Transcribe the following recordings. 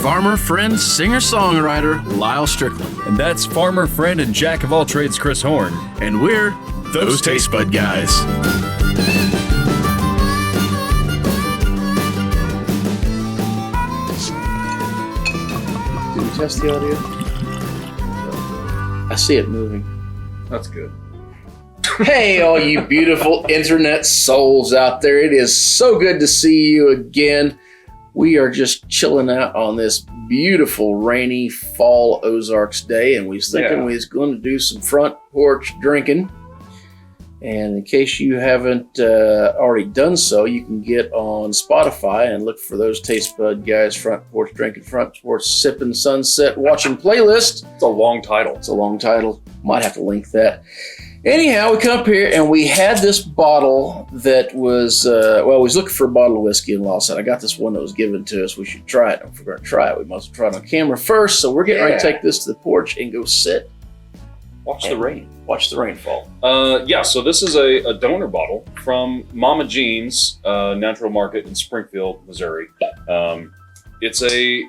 farmer, friend, singer-songwriter, Lyal Strickland. And that's farmer, friend, and jack of all trades, Chris Horn. And we're those Tastebud guys. Did we test the audio? I see it moving. That's good. Hey, all you beautiful internet souls out there. It is so good to see you again. We are just chilling out on this beautiful rainy fall Ozarks day, and we was thinking we was going to do some front porch drinking. And in case you haven't already done so, you can get on Spotify and look for those Tastebudguys front porch drinking, front porch sipping, sunset watching playlist. It's a long title. It's a long title. Might have to link that. Anyhow, we come up here and we had this bottle that was, we was looking for a bottle of whiskey, and Lyal said, I got this one that was given to us. We should try it. If we're going to try it, we must try it on camera first. So we're getting ready to take this to the porch and go sit. Watch the rain. Watch the rain fall. So this is a donor bottle from Mama Jean's Natural Market in Springfield, Missouri. It's a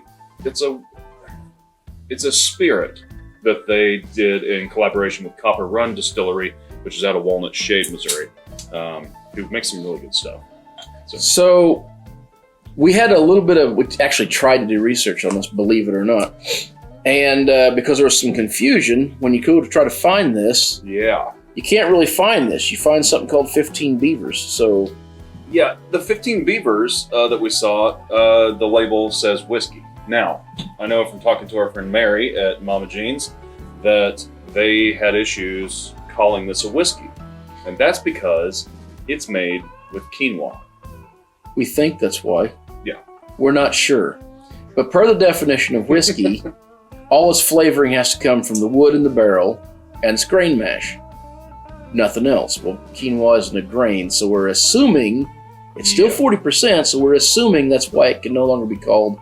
spirit that they did in collaboration with Copper Run Distillery, which is out of Walnut Shade, Missouri, who makes some really good stuff. So we had a little bit of, we actually tried to do research on this, believe it or not. And because there was some confusion, when you go to try to find this, you can't really find this. You find something called 15 Beavers. So, yeah, the 15 Beavers that we saw, the label says whiskey. Now, I know from talking to our friend Mary at Mama Jean's that they had issues calling this a whiskey, and that's because it's made with quinoa. We think that's why. Yeah. We're not sure. But per the definition of whiskey, all its flavoring has to come from the wood in the barrel and its grain mash. Nothing else. Well, quinoa isn't a grain, so we're assuming it's still 40%, so we're assuming that's why it can no longer be called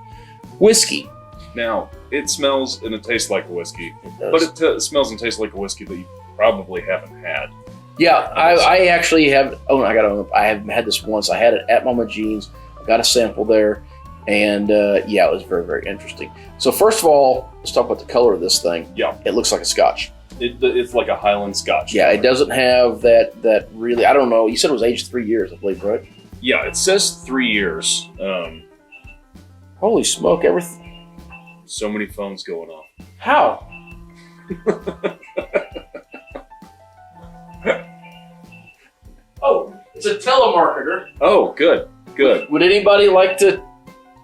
whiskey. Now, it smells and it tastes like a whiskey, but it smells and tastes like a whiskey that you probably haven't had. Yeah, I actually have. I have had this once. I had it at Mama Jean's. I got a sample there, and it was very, very interesting. So first of all, let's talk about the color of this thing. Yeah, it looks like a Scotch. It's like a Highland Scotch. Yeah, it doesn't have that really. I don't know. You said it was aged 3 years, I believe, right? Yeah, it says 3 years. Holy smoke! Everything. So many phones going off. How? Oh, it's a telemarketer. Oh, good. Would anybody like to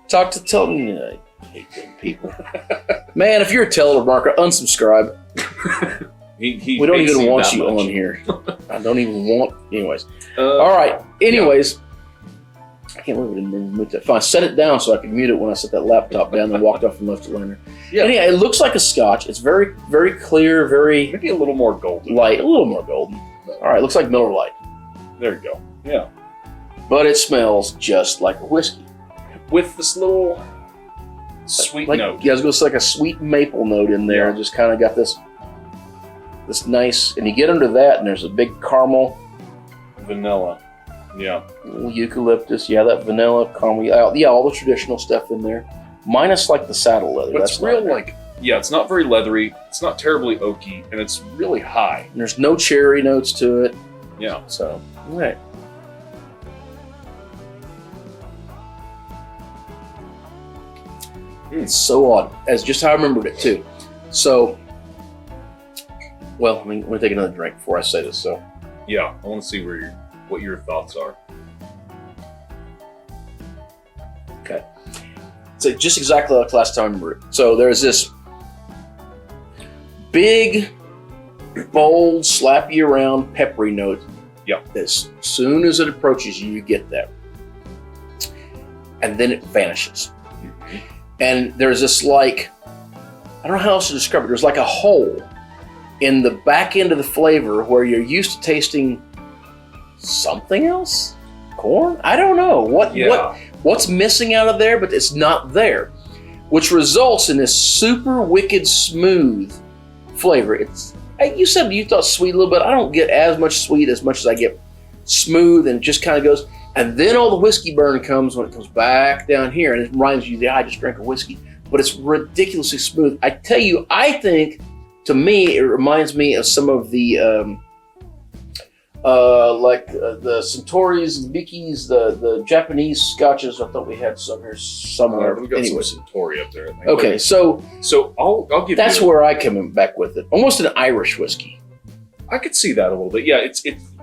talk to I hate them people. Man, if you're a telemarketer, unsubscribe. We don't even want you on here. I don't even want. Anyways. All right. Anyways. I can't believe we didn't mute that. Fine, set it down so I can mute it when I set that laptop down and walked off and left it laying there. Yeah. Anyhow, it looks like a Scotch. It's very, very clear, maybe a little more golden. Light, a little more golden. All right, looks like Miller Lite. There you go. Yeah. But it smells just like a whiskey. With this little sweet note. Yeah, I was going to say like a sweet maple note in there. Yeah. Just kind of got this nice, and you get under that and there's a big caramel. Vanilla. Yeah. Eucalyptus, that vanilla, caramel, all the traditional stuff in there. Minus like the saddle leather. But it's it's not very leathery, it's not terribly oaky, and it's really high. And there's no cherry notes to it. Yeah. So, all right. It's so odd, as just how I remembered it too. So, I'm going to take another drink before I say this. So, yeah, I want to see what your thoughts are. Okay. So just exactly like last time I remember it. So there's this big, bold, slap you around, peppery note. Yeah. As soon as it approaches you, you get that. And then it vanishes. Mm-hmm. And there's this I don't know how else to describe it. There's like a hole in the back end of the flavor where you're used to tasting something else? Corn? I don't know. What's missing out of there, but it's not there. Which results in this super wicked smooth flavor. You said you thought sweet a little bit. I don't get as much sweet as much as I get smooth, and it just kind of goes. And then all the whiskey burn comes when it comes back down here, and it reminds you that I just drank a whiskey. but it's ridiculously smooth. I tell you, I think, to me, it reminds me of some of the the Suntories, the Bikis, the Japanese scotches. I thought we had some here somewhere. We got anyway. some Suntory up there, I think. Okay, so I'll give that's you... where I come back with it. Almost an Irish whiskey. I could see that a little bit. Yeah,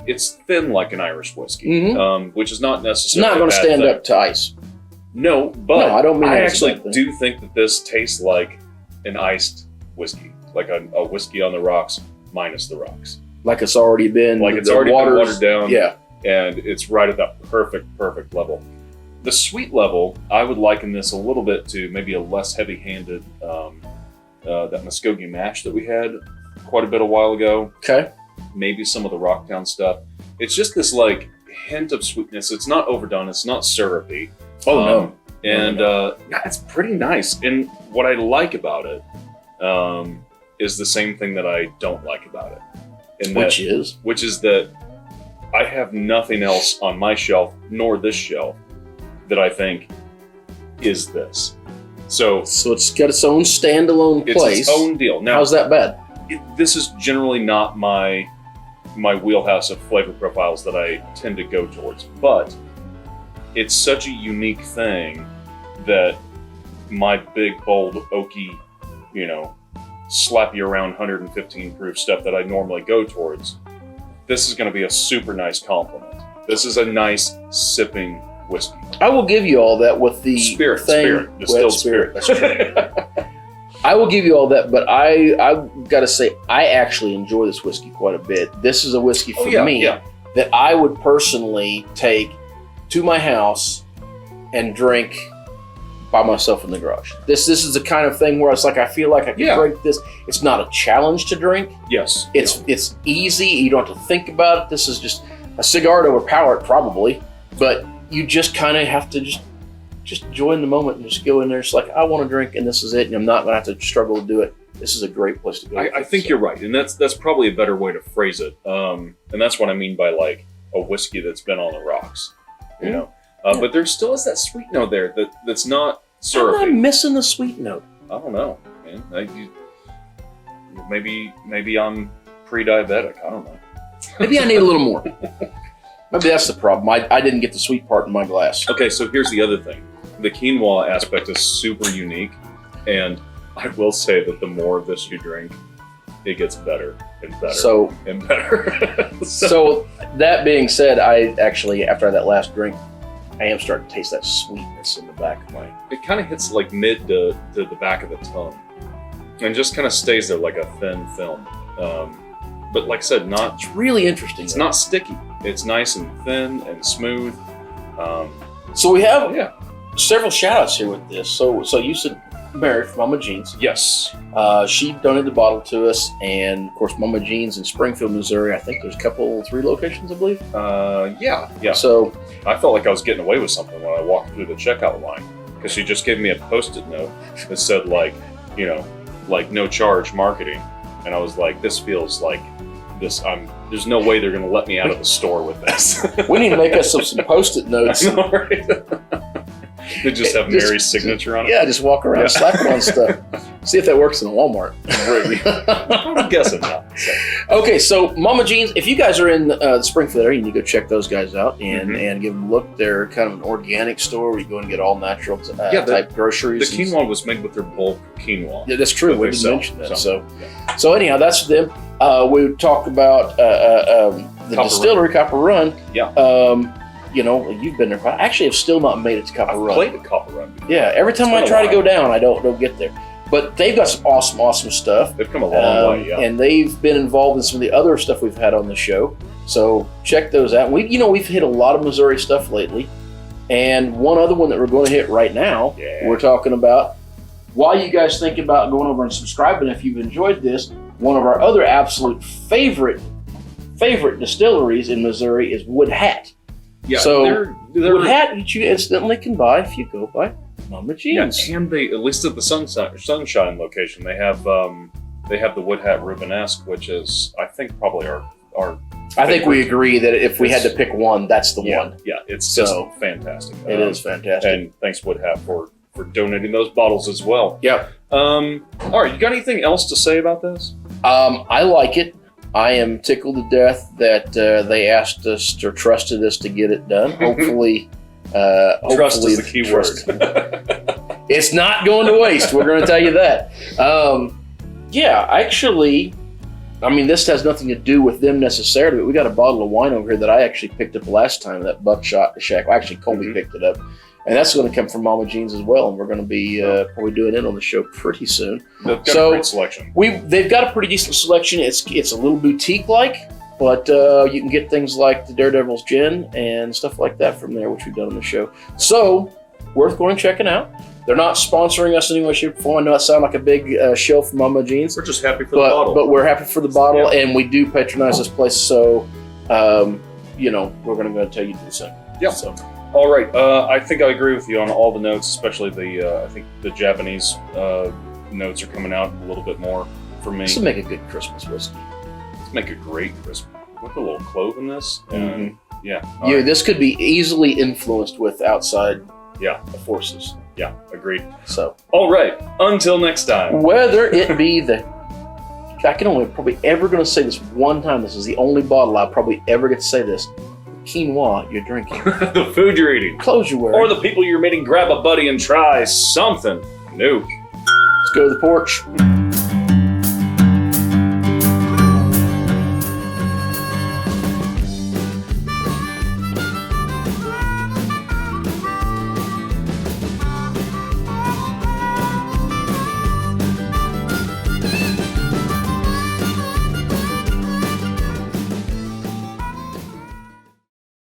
it's thin like an Irish whiskey, which is not necessarily Not going to a bad stand thing. up to ice. No, but No, I don't mean I that as a actually bad thing. do think that this tastes like an iced whiskey, like a whiskey on the rocks minus the rocks. Like it's already been. Like it's the already been waters- watered down. Yeah. And it's right at that perfect level. The sweet level, I would liken this a little bit to maybe a less heavy-handed that Muskogee mash that we had quite a bit a while ago. Okay. Maybe some of the Rocktown stuff. It's just this like hint of sweetness. It's not overdone. It's not syrupy. Oh, no. And yeah, it's pretty nice. And what I like about it is the same thing that I don't like about it. And Which is? Which is that I have nothing else on my shelf, nor this shelf, that I think is this. So it's got its own standalone it's place. its own deal. Now, how's that bad? this is generally not my wheelhouse of flavor profiles that I tend to go towards, but it's such a unique thing that my big, bold, oaky, slap you around 115 proof stuff that I normally go towards, this is going to be a super nice compliment. This is a nice sipping whiskey. I will give you all that with the Spirit, thing. distilled spirit. That's true. I will give you all that, but I've got to say, I actually enjoy this whiskey quite a bit. This is a whiskey for me that I would personally take to my house and drink by myself in the garage. This is the kind of thing where it's like I feel like I can drink this. It's not a challenge to drink. Yes. It's easy. You don't have to think about it. This is just a cigar to overpower it, probably, but you just kind of have to just enjoy in the moment and just go in there. It's like, I want to drink and this is it, and I'm not going to have to struggle to do it. This is a great place to go. I think you're right, and that's probably a better way to phrase it. And that's what I mean by like a whiskey that's been on the rocks, But there still is that sweet note there that's not syrupy. I'm missing the sweet note. I don't know, man. Maybe I'm pre-diabetic. I don't know. Maybe I need a little more. Maybe that's the problem. I didn't get the sweet part in my glass. Okay, so here's the other thing. The quinoa aspect is super unique, and I will say that the more of this you drink, it gets better and better and better. So that being said, I actually, after that last drink, I am starting to taste that sweetness in the back of my... It kind of hits like mid to the back of the tongue, and just kind of stays there like a thin film. But like I said, It's really interesting. It's not sticky. It's nice and thin and smooth. So we have several shout-outs here with this. So you said Mary from Mama Jean's. Yes. She donated the bottle to us, and of course Mama Jean's in Springfield, Missouri. I think there's a 3 locations, I believe. Yeah. So I felt like I was getting away with something when I walked through the checkout line, because she just gave me a Post-it note that said like no charge marketing, and I was like, this feels like this. There's no way they're going to let me out of the store with this. we need to make us some Post-it notes. I know, right? They just have Mary's signature on it. Yeah, just walk around, slap it on stuff. See if that works in a Walmart. I'm guessing not. So. Okay, so Mama Jean's, if you guys are in the Springfield area, you need to go check those guys out and give them a look. They're kind of an organic store where you go and get all natural type groceries. The quinoa was made with their bulk quinoa. Yeah, that's true. We didn't sell, mention that. So anyhow, that's them. We talked about the Copper distillery, Copper Run. Yeah. You've been there. I actually have still not made it to Copper Run. I've played at Copper Run before. Yeah, every time I try to go down, I don't get there. But they've got some awesome stuff. They've come a long way, yeah. And they've been involved in some of the other stuff we've had on the show. So check those out. We've hit a lot of Missouri stuff lately. And one other one that we're going to hit right now, we're talking about, while you guys think about going over and subscribing if you've enjoyed this, one of our other absolute favorite distilleries in Missouri is Wood Hat. Yeah, so Wood Hat you instantly can buy if you go by Mama Jean's. Yeah, and they, at least at the Sunshine location, they have the Wood Hat Rubenesque, which is, I think, probably our I think we agree that if we had to pick one, that's the one. Yeah, it's just fantastic. It is fantastic. And thanks Wood Hat for for donating those bottles as well. Yep. All right, you got anything else to say about this? I like it. I am tickled to death that they asked us or trusted us to get it done. Hopefully, Trust is the key trust- word. It's not going to waste. We're going to tell you that. Yeah, actually, I mean, this has nothing to do with them necessarily, but we got a bottle of wine over here that I actually picked up last time, that Buckshot Shack. Well, actually, Colby picked it up. And that's going to come from Mama Jean's as well, and we're going to be probably doing it on the show pretty soon. They've got a great selection. They've got a pretty decent selection. It's a little boutique-like, but you can get things like the Daredevil's Gin and stuff like that from there, which we've done on the show. So, worth going and checking out. They're not sponsoring us in any way, shape, or form. I know that sounds like a big shill from Mama Jean's. We're just happy for the bottle. But we're happy for the bottle, Yeah. and we do patronize this place, so, we're going to tell you to do the same. Yep. So. All right. I think I agree with you on all the notes, especially I think the Japanese notes are coming out a little bit more for me. This will make a good Christmas whiskey. Let's make a great Christmas. Look a little clove in this. And yeah. Yeah, right. this could be easily influenced with outside Yeah. forces. Yeah. Agreed. So, All right. Until next time. whether it be I can only probably ever going to say this one time. This is the only bottle I'll probably ever get to say this. Quinoa you're drinking. The food you're eating. Clothes you're wearing. Or the people you're meeting, grab a buddy and try something new. Let's go to the porch.